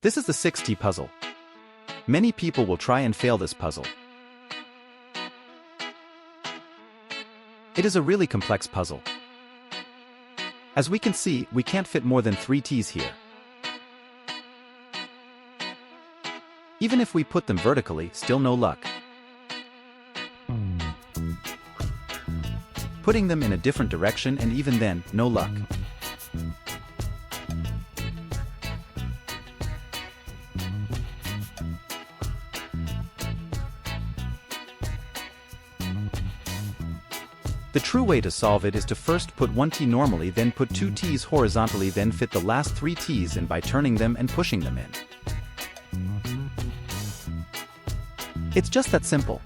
This is the 6T puzzle. Many people will try and fail this puzzle. It is a really complex puzzle. As we can see, we can't fit more than 3 T's here. Even if we put them vertically, still no luck. Putting them in a different direction and even then, no luck. The true way to solve it is to first put 1 T normally, then put 2 T's horizontally, then fit the last 3 T's in by turning them and pushing them in. It's just that simple.